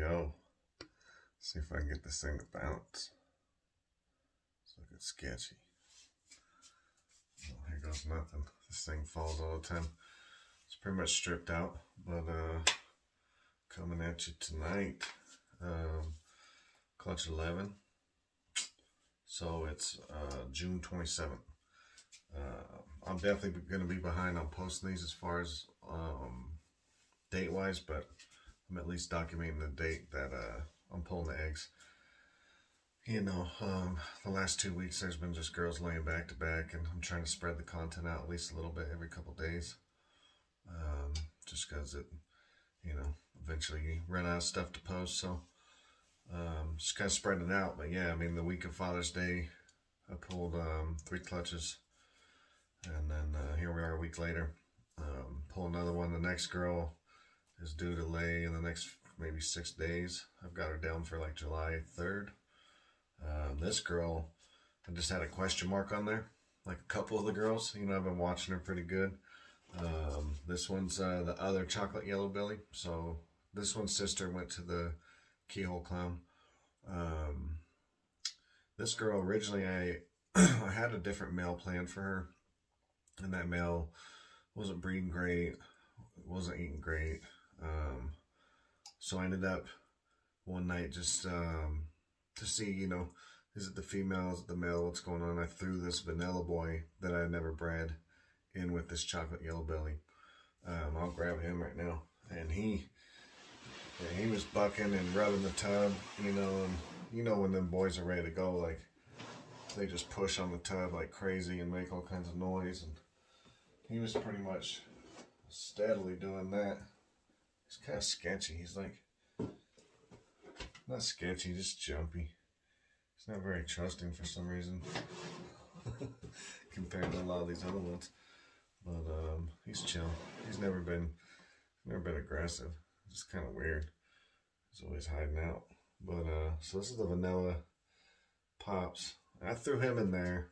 go. See if I can get this thing to bounce. It's looking sketchy. Oh, here goes nothing. This thing falls all the time. It's pretty much stripped out, but coming at you tonight, clutch 11. So it's June 27th. I'm definitely going to be behind on posting these as far as date wise, but I'm at least documenting the date that I'm pulling the eggs. You know, the last 2 weeks there's been just girls laying back to back, and I'm trying to spread the content out at least a little bit every couple days. Just because it, you know, eventually you run out of stuff to post, so just kind of spreading it out. But yeah, I mean, the week of Father's Day, I pulled 3 clutches, and then here we are a week later. Pull another one. The next girl is due to lay in the next maybe 6 days. I've got her down for like July 3rd. This girl, I just had a question mark on there, like a couple of the girls. You know, I've been watching her pretty good. This one's the other chocolate yellow belly. So this one's sister went to the keyhole clown. This girl, originally I had a different male planned for her, and that male wasn't breeding great, wasn't eating great. So I ended up one night just to see, you know, is it the female, is it the male, what's going on? I threw this vanilla boy that I never bred in with this chocolate yellow belly. I'll grab him right now, and he was bucking and rubbing the tub, you know, and you know when them boys are ready to go, like they just push on the tub like crazy and make all kinds of noise, and he was pretty much steadily doing that. He's kind of sketchy. He's like, not sketchy, just jumpy. He's not very trusting for some reason compared to a lot of these other ones. But he's chill. He's never been aggressive. It's just kind of weird. He's always hiding out. But so this is the vanilla pops. I threw him in there.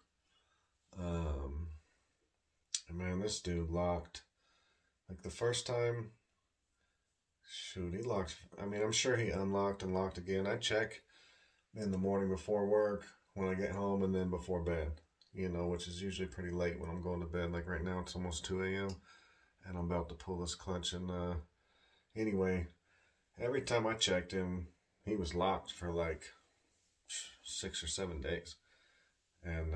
And man, this dude locked. Like the first time, shoot, he locked. I mean, I'm sure he unlocked and locked again. I check in the morning before work, when I get home, and then before bed. You know, which is usually pretty late when I'm going to bed. Like right now, it's almost 2 a.m. and I'm about to pull this clutch. And anyway, every time I checked him, he was locked for like 6 or 7 days. And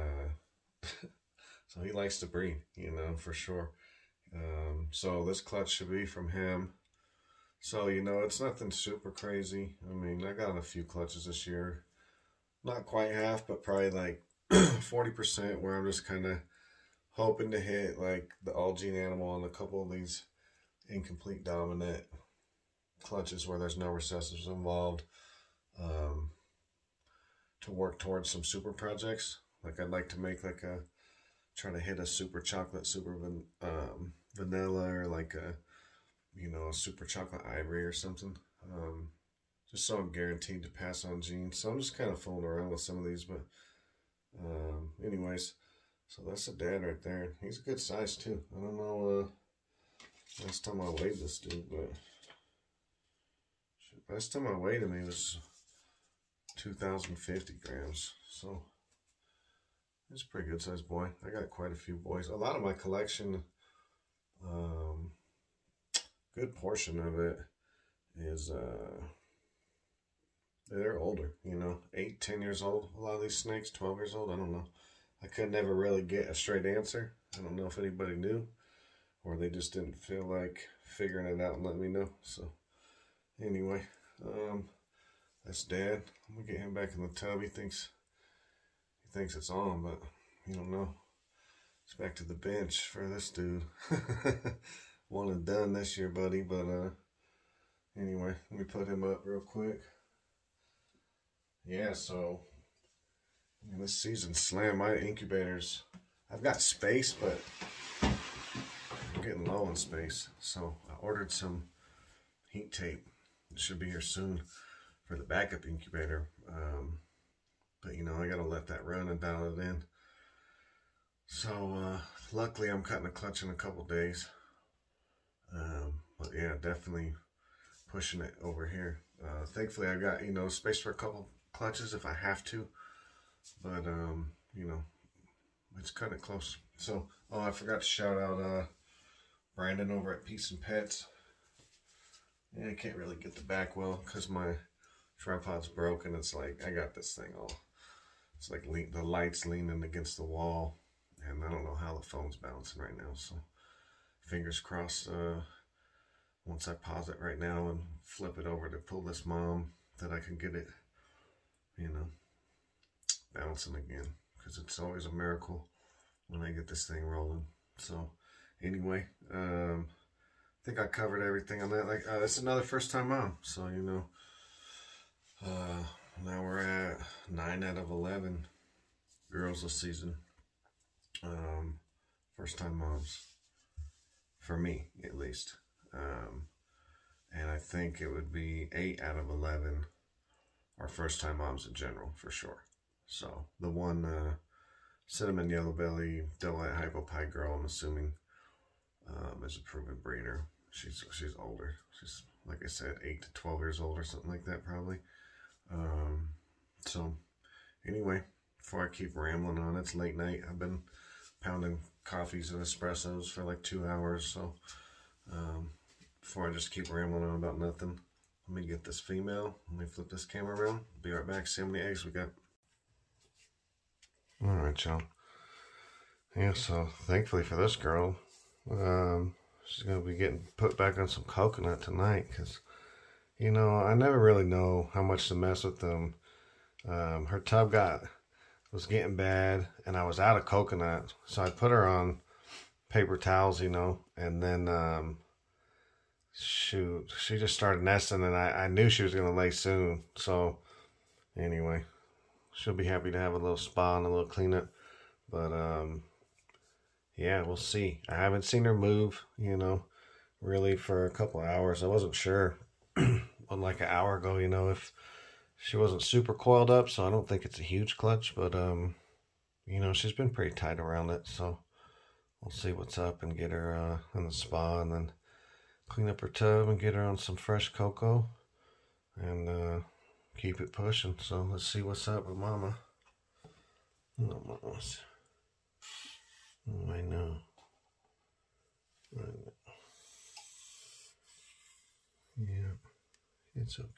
so he likes to breed, you know, for sure. So this clutch should be from him. So, you know, it's nothing super crazy. I mean, I got a few clutches this year. Not quite half, but probably like 40%, where I'm just kind of hoping to hit like the all gene animal on a couple of these incomplete dominant clutches where there's no recessives involved, to work towards some super projects. Like I'd like to make like try to hit a super chocolate, super vanilla, or like a, you know, a super chocolate ivory or something. Just so I'm guaranteed to pass on genes. So I'm just kind of fooling around with some of these, but anyways, so that's a dad right there. He's a good size too. I don't know last time I weighed this dude, but last time I weighed him, he was 2,050 grams. So he's a pretty good sized boy. I got quite a few boys. A lot of my collection, good portion of it is they're older, you know, 8, 10 years old. A lot of these snakes, 12 years old. I don't know. I could never really get a straight answer. I don't know if anybody knew, or they just didn't feel like figuring it out and letting me know. So anyway, that's Dad. I'm gonna get him back in the tub. He thinks it's on, but you don't know. It's back to the bench for this dude. One and done this year, buddy. But anyway, let me put him up real quick. Yeah, so this season slammed my incubators. I've got space, but I'm getting low on space. So I ordered some heat tape. It should be here soon for the backup incubator. But you know, I gotta let that run and dial it in. So luckily I'm cutting a clutch in a couple days. But yeah, definitely pushing it over here. Thankfully, I got, you know, space for a couple clutches if I have to. But, you know, it's kind of close. So, oh, I forgot to shout out Brandon over at Peace and Pets. Yeah, I can't really get the back well because my tripod's broken. It's like, I got this thing all, it's like the light's leaning against the wall. And I don't know how the phone's bouncing right now. So, fingers crossed, once I pause it right now and flip it over to pull this mom, that I can get it, you know, bouncing again. Because it's always a miracle when I get this thing rolling. So, anyway, I think I covered everything on that. Like, it's another first-time mom. So, you know, now we're at 9 out of 11 girls this season. First-time moms. For me, at least. And I think it would be 8 out of 11 are first-time moms in general, for sure. So, the one cinnamon yellow belly double hypopie girl, I'm assuming, is a proven breeder. She's older. She's, like I said, 8 to 12 years old or something like that, probably. So, anyway, before I keep rambling on, it's late night. I've been pounding coffees and espressos for like 2 hours, so before I just keep rambling on about nothing, let me get this female. Let me flip this camera around. Be right back. See how many eggs we got. All right, y'all. Yeah, so thankfully for this girl, she's gonna be getting put back on some coconut tonight, because, you know, I never really know how much to mess with them. Her tub was getting bad, and I was out of coconut, so I put her on paper towels, you know, and then shoot, she just started nesting, and I knew she was gonna lay soon. So anyway, she'll be happy to have a little spa and a little cleanup. But yeah, we'll see. I haven't seen her move, you know, really for a couple of hours. I wasn't sure like an hour ago, you know, if she wasn't super coiled up, so I don't think it's a huge clutch, but you know, she's been pretty tight around it, so we'll see what's up and get her in the spa, and then clean up her tub and get her on some fresh cocoa and keep it pushing. So let's see what's up with Mama. Oh, Mama's. Oh, I know. Yeah, it's okay.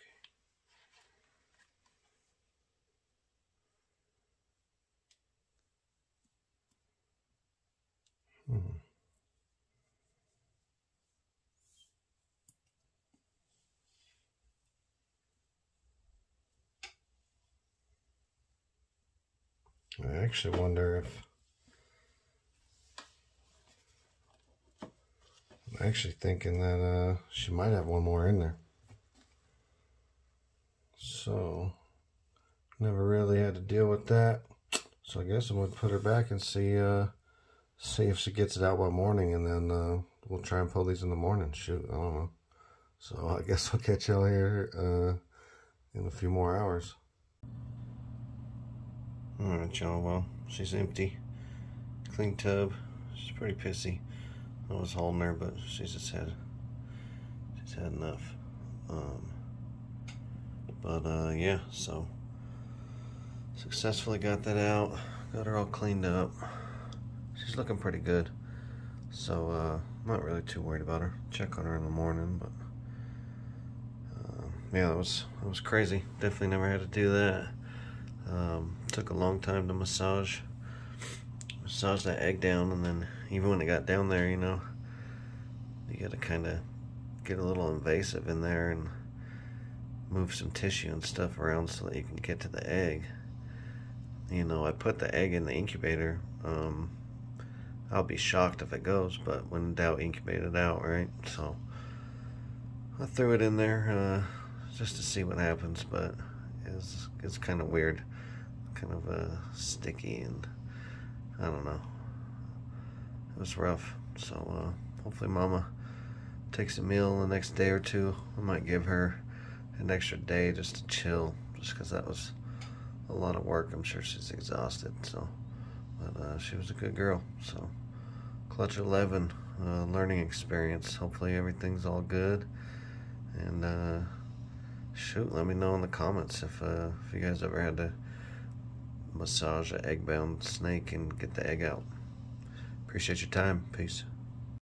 I actually wonder if... I'm actually thinking that she might have one more in there. So, never really had to deal with that. So I guess I'm going to put her back and see if she gets it out by morning, and then we'll try and pull these in the morning. Shoot, I don't know. So I guess I'll catch y'all here in a few more hours. Alright, y'all, well, she's empty. Clean tub. She's pretty pissy. I was holding her, but she's had enough. Yeah, so successfully got that out. Got her all cleaned up. She's looking pretty good. So, not really too worried about her. Check on her in the morning, but yeah, that was crazy. Definitely never had to do that. Took a long time to massage that egg down, and then even when it got down there, you know, you gotta kind of get a little invasive in there and move some tissue and stuff around so that you can get to the egg. You know, I put the egg in the incubator. I'll be shocked if it goes, but when in doubt, incubate it out, right? So I threw it in there just to see what happens, but it's kind of weird, kind of sticky, and I don't know. It was rough. So hopefully Mama takes a meal the next day or two. I might give her an extra day just to chill, just because that was a lot of work. I'm sure she's exhausted. So, but she was a good girl. So, Clutch 11 learning experience. Hopefully everything's all good, And shoot, let me know in the comments if you guys ever had to massage an egg-bound snake and get the egg out. Appreciate your time. Peace.